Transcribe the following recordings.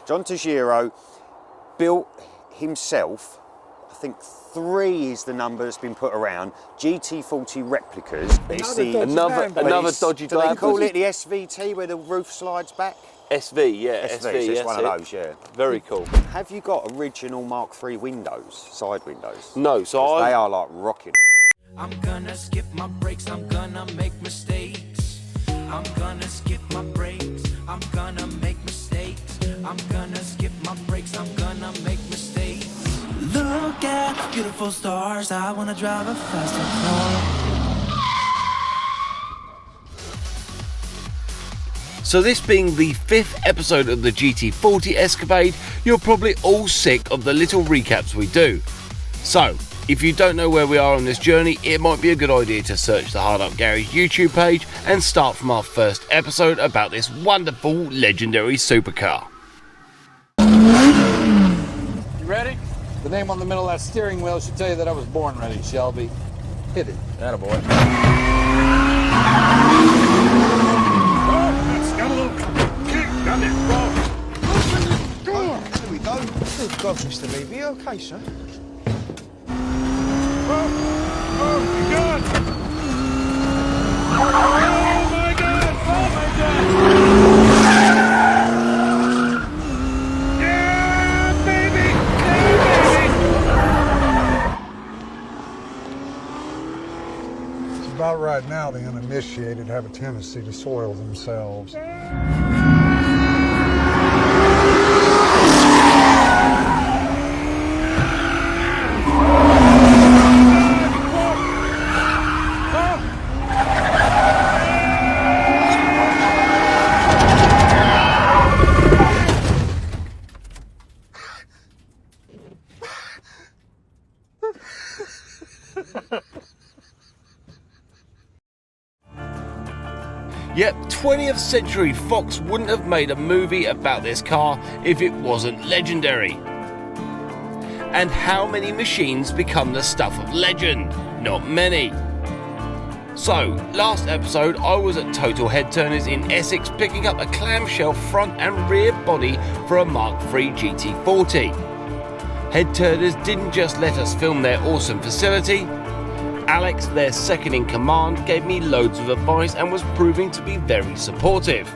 John Tajiro built himself, I think 3 is the number that's been put around, GT40 replicas. Another dodgy Do they drive. call it the SVT where the roof slides back? SV, yeah, SV, SV, so it's yes, one of those, yeah. Very cool. Have you got original Mark III windows, side windows? No, so they are like rocking. I'm gonna skip my breaks, I'm gonna make mistakes. I'm gonna skip my breaks, I'm gonna make mistakes. I'm gonna skip my breaks, I'm gonna make mistakes. Look at the beautiful stars, I wanna drive a faster car. So this being the 5th episode of the GT40 escapade, you're probably all sick of the little recaps we do. So, if you don't know where we are on this journey, it might be a good idea to search the Hard Up Garage YouTube page and start from our first episode about this wonderful, legendary supercar. You ready? The name on the middle of that steering wheel should tell you that I was born ready, Shelby. Hit it. Attaboy. Got a little kick, doesn't it? Open the door! There we go. Good God, Mr. Levy, okay, sir? Oh my God! Oh my God! Oh my God! Yeah, baby! Yeah, baby! It's about right now the uninitiated have a tendency to soil themselves. Yep, 20th Century Fox wouldn't have made a movie about this car if it wasn't legendary. And how many machines become the stuff of legend? Not many. So, last episode I was at Total Headturners in Essex picking up a clamshell front and rear body for a Mark III GT40. Headturners didn't just let us film their awesome facility. Alex, their second in command, gave me loads of advice and was proving to be very supportive.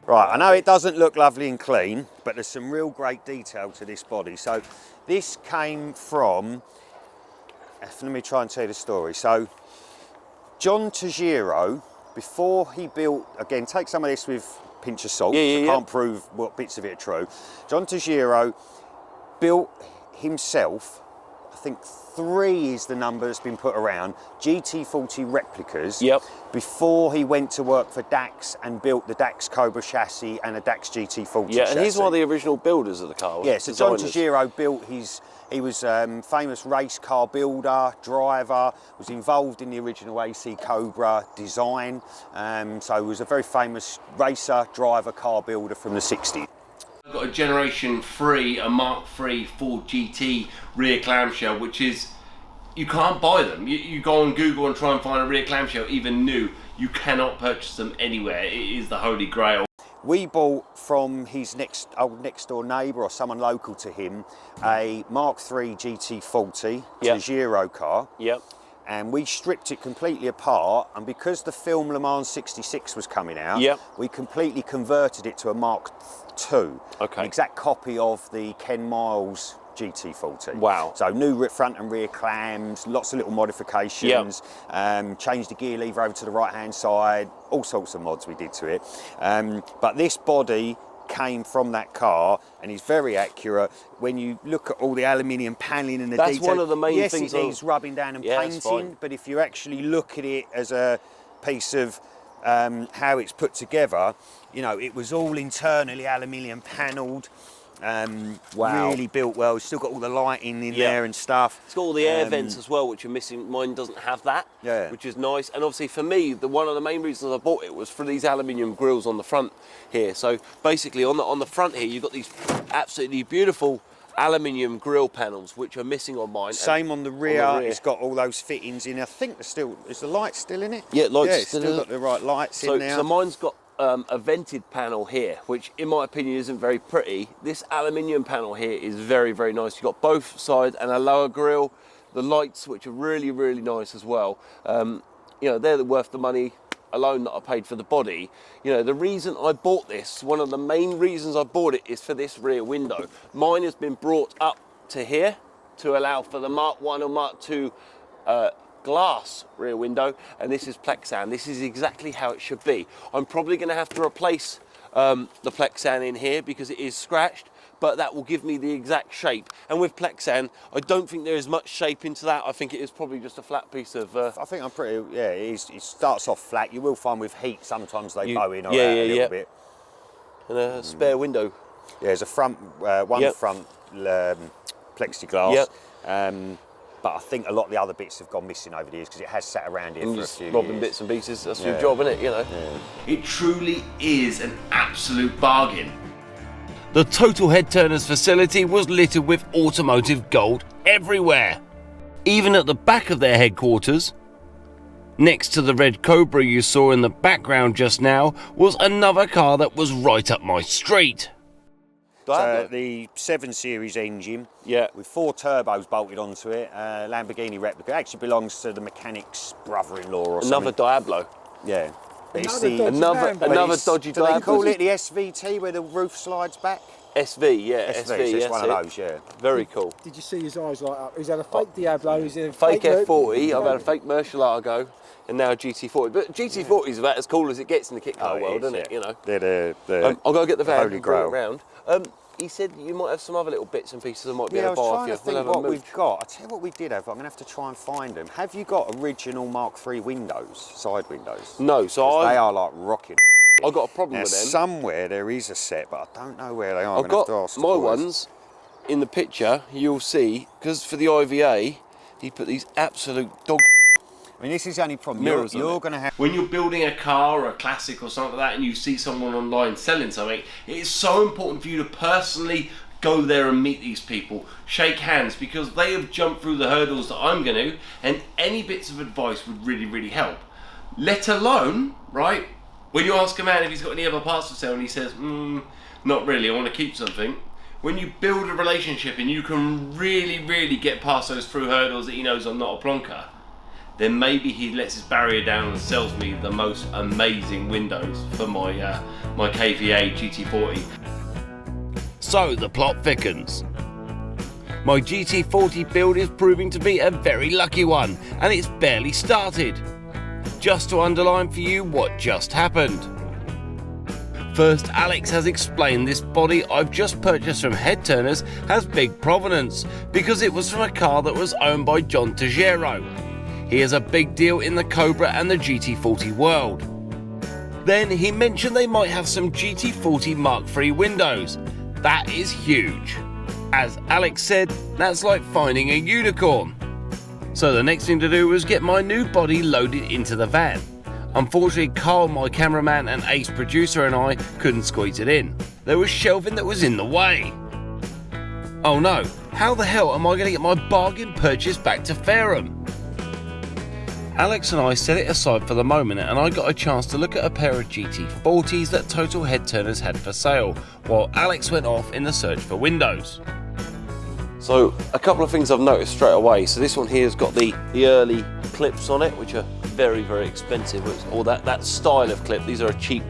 Right, I know it doesn't look lovely and clean, but there's some real great detail to this body. So this came from, let me try and tell you the story. So John Tajiro, before he built, again, take some of this with a pinch of salt, I can't prove what bits of it are true. John Tajiro built himself, I think 3 is the number that's been put around, GT40 replicas, before he went to work for DAX and built the DAX Cobra chassis and a DAX GT40 chassis. And he's one of the original builders of the car. Yeah, so John Tajiro built he was famous race car builder, driver, was involved in the original AC Cobra design, so he was a very famous racer, driver, car builder from the 60s. I've got a Generation 3, a Mark III Ford GT rear clamshell, which is, you can't buy them. You go on Google and try and find a rear clamshell, even new. You cannot purchase them anywhere. It is the holy grail. We bought from his next door neighbour or someone local to him a Mark III GT40 Tajiro car. And we stripped it completely apart, and because the film Le Mans 66 was coming out, we completely converted it to a Mark II, an exact copy of the Ken Miles GT40. Wow. So new front and rear clams, lots of little modifications, changed the gear lever over to the right hand side, all sorts of mods we did to it. But this body came from that car and is very accurate. When you look at all the aluminium paneling and the detail, that's one of the main things. Yes, it needs rubbing down and painting, but if you actually look at it as a piece of how it's put together, you know, it was all internally aluminium panelled. Really built well. It's still got all the lighting in there and stuff. It's got all the air vents as well, which are missing. Mine doesn't have that, which is nice. And obviously for me, one of the main reasons I bought it was for these aluminium grills on the front here. So basically on the front here, you've got these absolutely beautiful aluminium grill panels, which are missing on mine. Same on the rear. It's got all those fittings in. I think there's still, is the light still in it? Yeah, it's still got the right lights in there. So mine's got a vented panel here, which in my opinion isn't very pretty. This aluminium panel here is very, very nice. You've got both sides and a lower grille. The lights, which are really, really nice as well. You know, they're worth the money alone that I paid for the body. You know, the reason I bought this, one of the main reasons I bought it is for this rear window. Mine has been brought up to here to allow for the Mark 1 or Mark 2 glass rear window, and this is Plexan. This is exactly how it should be. I'm probably going to have to replace the Plexan in here because it is scratched, but that will give me the exact shape. And with Plexan, I don't think there is much shape into that. I think it is probably just a flat piece of... I think I'm pretty, yeah, it starts off flat. You will find with heat sometimes they bow in or out a little bit. And a spare window. Yeah, there's a front, one front plexiglass. But I think a lot of the other bits have gone missing over the years because it has sat around here for a few robbing years. bits and pieces, that's your job, isn't it, you know? It truly is an absolute bargain. The Total Headturners facility was littered with automotive gold everywhere. Even at the back of their headquarters. Next to the red Cobra you saw in the background just now was another car that was right up my street. So the 7 Series engine with 4 turbos bolted onto it, Lamborghini replica. It actually belongs to the mechanic's brother-in-law or something. Another Diablo. Yeah. But Another dodgy do Diablo. they call it the SVT where the roof slides back? SV, yeah, SV, SV, so it's yes, one of those, yeah. Very cool. Did you see his eyes light up? He's had a fake Diablo, he's in a Fake fake F40, I've had a fake Murcielago, and now a GT40. But GT40 is about as cool as it gets in the kit car world, isn't it? You know. They're the I'll go get the van Holy and bring it Grail. around. He said you might have some other little bits and pieces I might be I able to was buy trying to off you. think what we've got. I'll tell you what we did have. I'm going to have to try and find them. Have you got original Mark III windows, side windows? No, so they are like rocking. I've got a problem with them. Somewhere there is a set, but I don't know where they are. I've got my ones in the picture, you'll see, because for the IVA, he put these absolute dog. I mean, this is the only problem. Mirrors You're going to have... When you're building a car or a classic or something like that and you see someone online selling something, it is so important for you to personally go there and meet these people, shake hands, because they have jumped through the hurdles that I'm going to, and any bits of advice would really, really help. Let alone, right, when you ask a man if he's got any other parts to sell and he says, not really, I want to keep something. When you build a relationship and you can really, really get past those through hurdles that he knows I'm not a plonker, then maybe he lets his barrier down and sells me the most amazing windows for my my KVA GT40. So the plot thickens. My GT40 build is proving to be a very lucky one, and it's barely started. Just to underline for you what just happened. First, Alex has explained this body I've just purchased from Headturners has big provenance, because it was from a car that was owned by John Tejero. He is a big deal in the Cobra and the GT40 world. Then he mentioned they might have some GT40 Mark III windows. That is huge. As Alex said, that's like finding a unicorn. So the next thing to do was get my new body loaded into the van. Unfortunately, Karl, my cameraman and ace producer, and I couldn't squeeze it in. There was shelving that was in the way. Oh no, how the hell am I going to get my bargain purchase back to Fareham? Alex and I set it aside for the moment, and I got a chance to look at a pair of GT40s that Total Headturners had for sale, while Alex went off in the search for windows. So a couple of things I've noticed straight away. So this one here has got the early clips on it, which are very, very expensive, or that style of clip. These are a cheap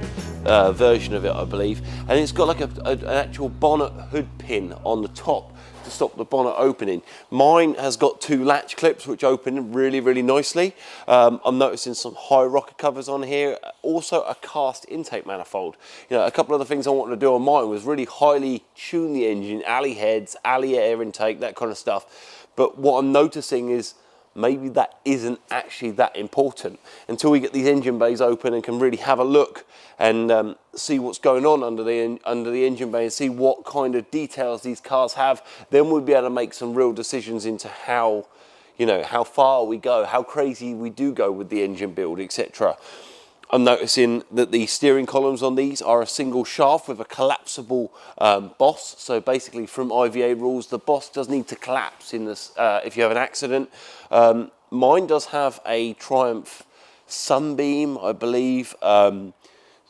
version of it, I believe. And it's got like an actual bonnet hood pin on the top to stop the bonnet opening. Mine has got 2 latch clips which open really, really nicely. I'm noticing some high rocker covers on here, also a cast intake manifold. You know, a couple of the things I wanted to do on mine was really highly tune the engine, alley heads, alley air intake, that kind of stuff. But what I'm noticing is maybe that isn't actually that important until we get these engine bays open and can really have a look and see what's going on under the engine bay and see what kind of details these cars have. Then we'll be able to make some real decisions into how, you know, how far we go, how crazy we do go with the engine build, etc. I'm noticing that the steering columns on these are a single shaft with a collapsible boss. So basically, from IVA rules, the boss does need to collapse in this if you have an accident. Mine does have a Triumph Sunbeam, I believe,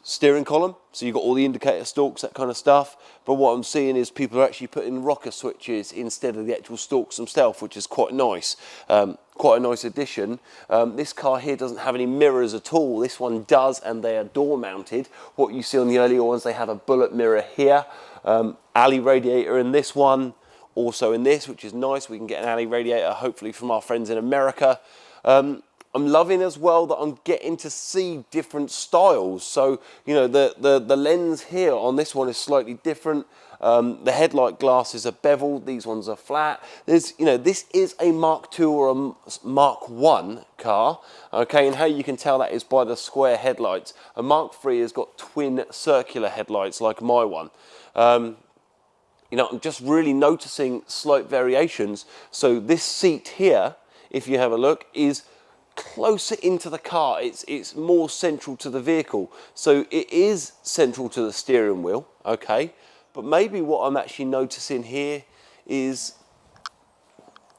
steering column, so you've got all the indicator stalks, that kind of stuff. But what I'm seeing is people are actually putting rocker switches instead of the actual stalks themselves, which is quite nice. Quite a nice addition. This car here doesn't have any mirrors at all. This one does, and they are door mounted. What you see on the earlier ones, they have a bullet mirror here. Alley radiator in this one, also in this, which is nice. We can get an alley radiator, hopefully from our friends in America. I'm loving as well that I'm getting to see different styles. So, you know, the lens here on this one is slightly different. The headlight glasses are beveled, these ones are flat. There's, you know, this is a Mark II or a Mark I car, okay, and how you can tell that is by the square headlights. A Mark III has got twin circular headlights like my one. You know, I'm just really noticing slight variations. So this seat here, if you have a look, is closer into the car. It's more central to the vehicle. So it is central to the steering wheel, okay? But maybe what I'm actually noticing here is,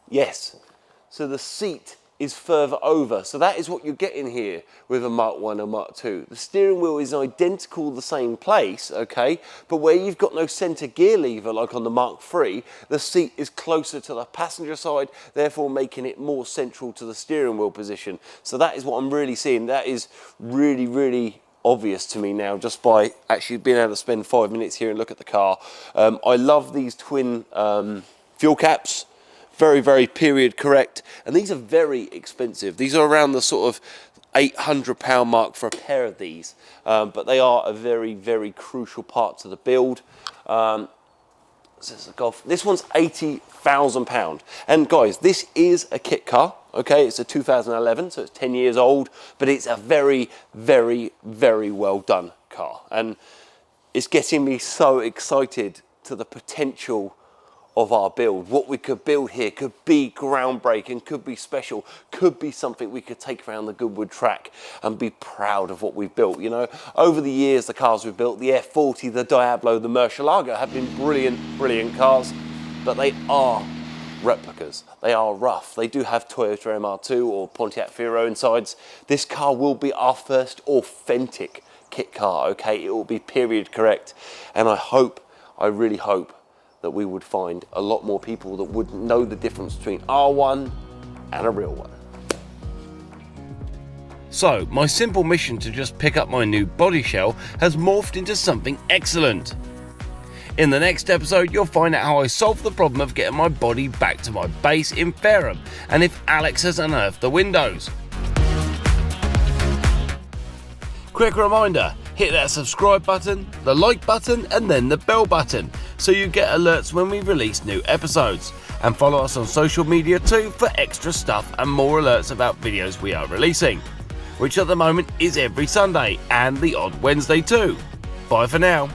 yes, so the seat is further over. So that is what you're getting here with a Mark I and Mark II. The steering wheel is identical, the same place, okay? But where you've got no center gear lever like on the Mark III, the seat is closer to the passenger side, therefore making it more central to the steering wheel position. So that is what I'm really seeing. That is really, really obvious to me now, just by actually being able to spend 5 minutes here and look at the car. I love these twin fuel caps. Very, very period correct. And these are very expensive. These are around the sort of £800 mark for a pair of these. But they are a very, very crucial part to the build. This one's £80,000. And guys, this is a kit car. Okay, it's a 2011, so it's 10 years old. But it's a very, very, very well done car. And it's getting me so excited to the potential of our build. What we could build here could be groundbreaking, could be special, could be something we could take around the Goodwood track and be proud of what we've built. You know, over the years, the cars we've built, the F40, the Diablo, the Murcielago have been brilliant, brilliant cars, but they are replicas. They are rough. They do have Toyota MR2 or Pontiac Fiero insides. This car will be our first authentic kit car, okay? It will be period correct. And I hope, I really hope, that we would find a lot more people that would know the difference between R1 and a real one. So, my simple mission to just pick up my new body shell has morphed into something excellent. In the next episode, you'll find out how I solved the problem of getting my body back to my base in Fareham, and if Alex has unearthed the windows. Quick reminder, hit that subscribe button, the like button, and then the bell button, so you get alerts when we release new episodes. And follow us on social media too for extra stuff and more alerts about videos we are releasing, which at the moment is every Sunday and the odd Wednesday too. Bye for now.